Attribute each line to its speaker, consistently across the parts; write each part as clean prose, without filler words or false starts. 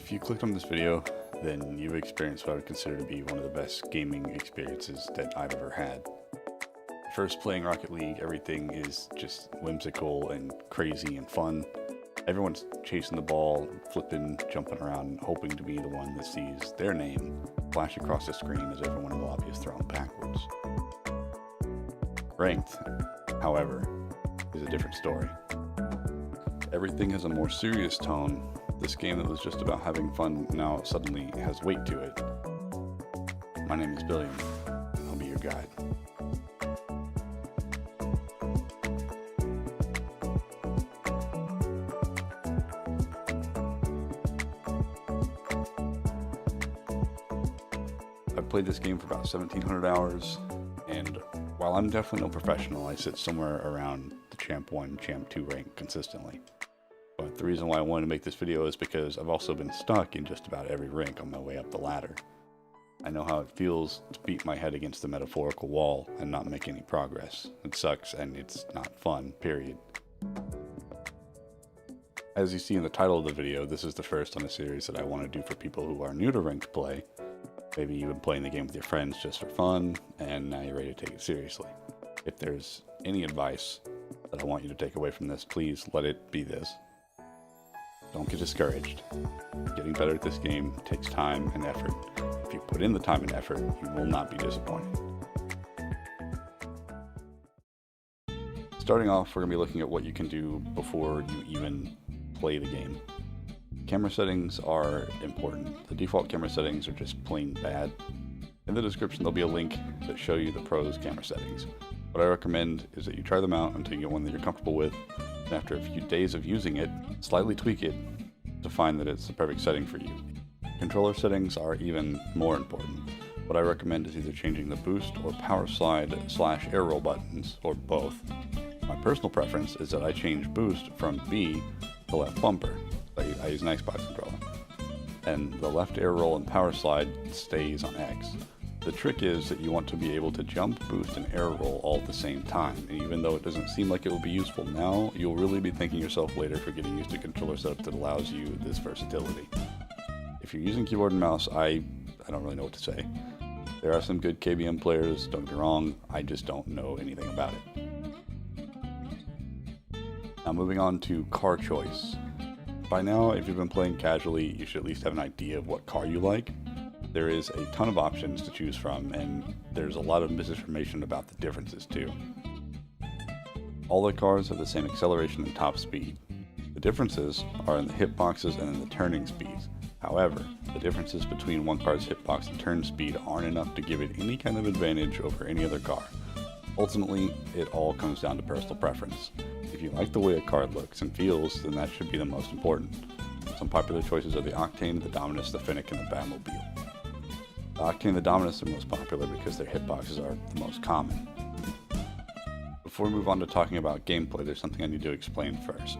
Speaker 1: If you clicked on this video, then you've experienced what I would consider to be one of the best gaming experiences that I've ever had. First, playing Rocket League, everything is just whimsical and crazy and fun. Everyone's chasing the ball, flipping, jumping around, hoping to be the one that sees their name flash across the screen as everyone in the lobby is thrown backwards. Ranked, however, is a different story. Everything has a more serious tone. This game that was just about having fun now suddenly has weight to it. My name is Billiam. I'll be your guide. I've played this game for about 1,700 hours, and while I'm definitely no professional, I sit somewhere around the Champ 1, Champ 2 rank consistently. But the reason why I wanted to make this video is because I've also been stuck in just about every rank on my way up the ladder. I know how it feels to beat my head against the metaphorical wall and not make any progress. It sucks and it's not fun, period. As you see in the title of the video, this is the first on a series that I want to do for people who are new to ranked play. Maybe you've been playing the game with your friends just for fun, and now you're ready to take it seriously. If there's any advice that I want you to take away from this, please let it be this. Don't get discouraged. Getting better at this game takes time and effort. If you put in the time and effort, you will not be disappointed. Starting off, we're going to be looking at what you can do before you even play the game. Camera settings are important. The default camera settings are just plain bad. In the description, there'll be a link that shows you the pros camera settings. What I recommend is that you try them out until you get one that you're comfortable with, and after a few days of using it, slightly tweak it to find that it's the perfect setting for you. Controller settings are even more important. What I recommend is either changing the boost or power slide / air roll buttons, or both. My personal preference is that I change boost from B to left bumper. I use an Xbox controller. And the left air roll and power slide stays on X. The trick is that you want to be able to jump, boost, and air roll all at the same time. And even though it doesn't seem like it will be useful now, you'll really be thanking yourself later for getting used to a controller setup that allows you this versatility. If you're using keyboard and mouse, I don't really know what to say. There are some good KBM players, don't get me wrong, I just don't know anything about it. Now moving on to car choice. By now, if you've been playing casually, you should at least have an idea of what car you like. There is a ton of options to choose from, and there's a lot of misinformation about the differences too. All the cars have the same acceleration and top speed. The differences are in the hitboxes and in the turning speeds. However, the differences between one car's hitbox and turn speed aren't enough to give it any kind of advantage over any other car. Ultimately, it all comes down to personal preference. If you like the way a car looks and feels, then that should be the most important. Some popular choices are the Octane, the Dominus, the Fennec, and the Batmobile. The Octane and the Dominus are most popular because their hitboxes are the most common. Before we move on to talking about gameplay, there's something I need to explain first.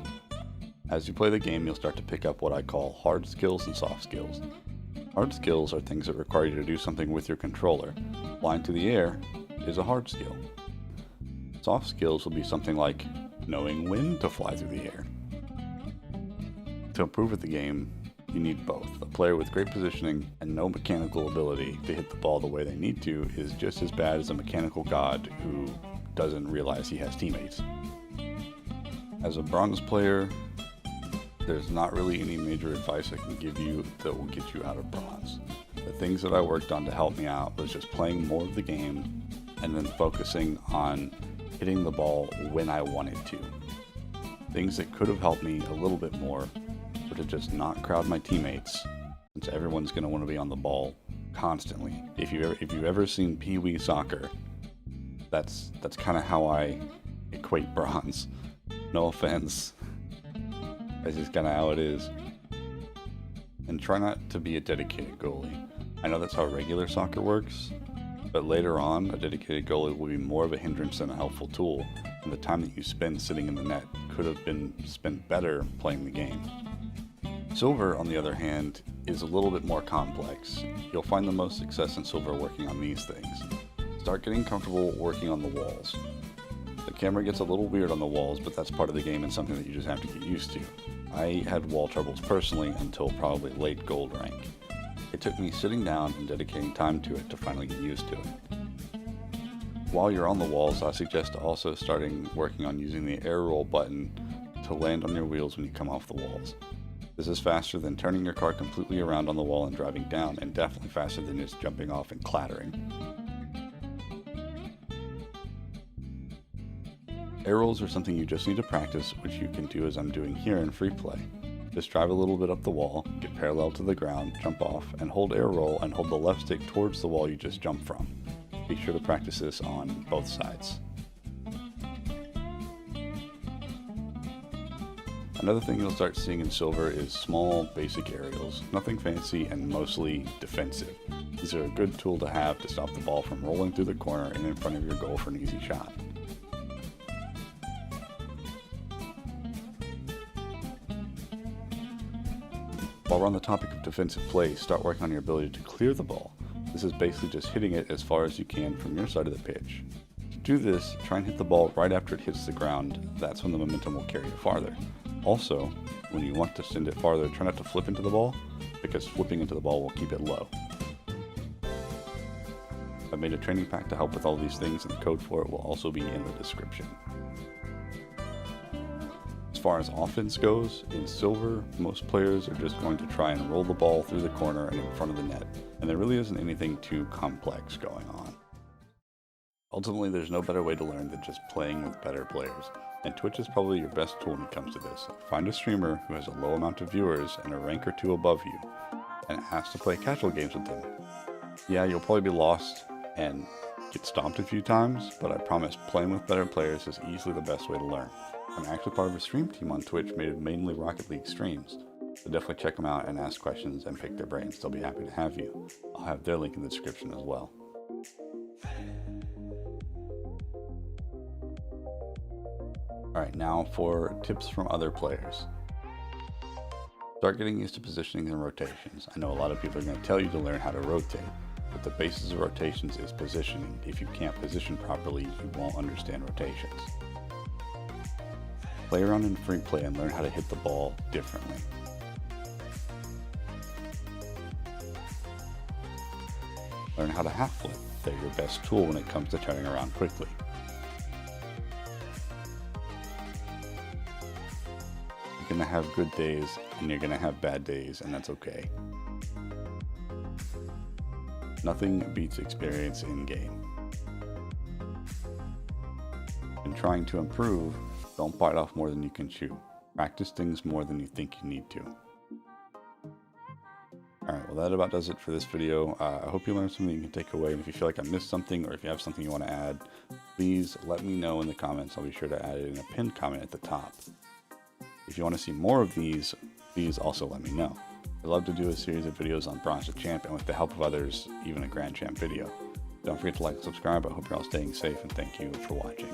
Speaker 1: As you play the game, you'll start to pick up what I call hard skills and soft skills. Hard skills are things that require you to do something with your controller. Flying through the air is a hard skill. Soft skills will be something like knowing when to fly through the air. To improve at the game, you need both. A player with great positioning and no mechanical ability to hit the ball the way they need to is just as bad as a mechanical god who doesn't realize he has teammates. As a bronze player, there's not really any major advice I can give you that will get you out of bronze. The things that I worked on to help me out was just playing more of the game and then focusing on hitting the ball when I wanted to. Things that could have helped me a little bit more were to just not crowd my teammates, since everyone's going to want to be on the ball constantly. If you've ever seen Pee Wee soccer, that's kind of how I equate bronze. No offense, that's just kind of how it is. And try not to be a dedicated goalie. I know that's how regular soccer works, but later on, a dedicated goalie will be more of a hindrance than a helpful tool, and the time that you spend sitting in the net could have been spent better playing the game. Silver, on the other hand, is a little bit more complex. You'll find the most success in Silver working on these things. Start getting comfortable working on the walls. The camera gets a little weird on the walls, but that's part of the game and something that you just have to get used to. I had wall troubles personally until probably late gold rank. It took me sitting down and dedicating time to it to finally get used to it. While you're on the walls, I suggest also starting working on using the air roll button to land on your wheels when you come off the walls. This is faster than turning your car completely around on the wall and driving down, and definitely faster than just jumping off and clattering. Air rolls are something you just need to practice, which you can do as I'm doing here in free play. Just drive a little bit up the wall, get parallel to the ground, jump off, and hold air roll and hold the left stick towards the wall you just jumped from. Be sure to practice this on both sides. Another thing you'll start seeing in Silver is small, basic aerials. Nothing fancy and mostly defensive. These are a good tool to have to stop the ball from rolling through the corner and in front of your goal for an easy shot. While we're on the topic of defensive play, start working on your ability to clear the ball. This is basically just hitting it as far as you can from your side of the pitch. To do this, try and hit the ball right after it hits the ground. That's when the momentum will carry it farther. Also, when you want to send it farther, try not to flip into the ball, because flipping into the ball will keep it low. I've made a training pack to help with all these things, and the code for it will also be in the description. As far as offense goes, in Silver, most players are just going to try and roll the ball through the corner and in front of the net, and there really isn't anything too complex going on. Ultimately, there's no better way to learn than just playing with better players, and Twitch is probably your best tool when it comes to this. Find a streamer who has a low amount of viewers and a rank or two above you, and ask to play casual games with them. Yeah, you'll probably be lost and get stomped a few times, but I promise playing with better players is easily the best way to learn. I'm actually part of a stream team on Twitch made of mainly Rocket League streams, so definitely check them out and ask questions and pick their brains. They'll be happy to have you. I'll have their link in the description as well. Alright, now for tips from other players. Start getting used to positioning and rotations. I know a lot of people are going to tell you to learn how to rotate, but the basis of rotations is positioning. If you can't position properly, you won't understand rotations. Play around in free play and learn how to hit the ball differently. Learn how to half flip. They're your best tool when it comes to turning around quickly. You're going to have good days and you're going to have bad days, and that's okay. Nothing beats experience in game. In trying to improve, don't bite off more than you can chew. Practice things more than you think you need to. Alright, well that about does it for this video. I hope you learned something you can take away, and if you feel like I missed something or if you have something you want to add, please let me know in the comments. I'll be sure to add it in a pinned comment at the top. If you want to see more of these, please also let me know. I'd love to do a series of videos on Bronze to Champ, and with the help of others, even a Grand Champ video. Don't forget to like and subscribe. I hope you're all staying safe, and thank you for watching.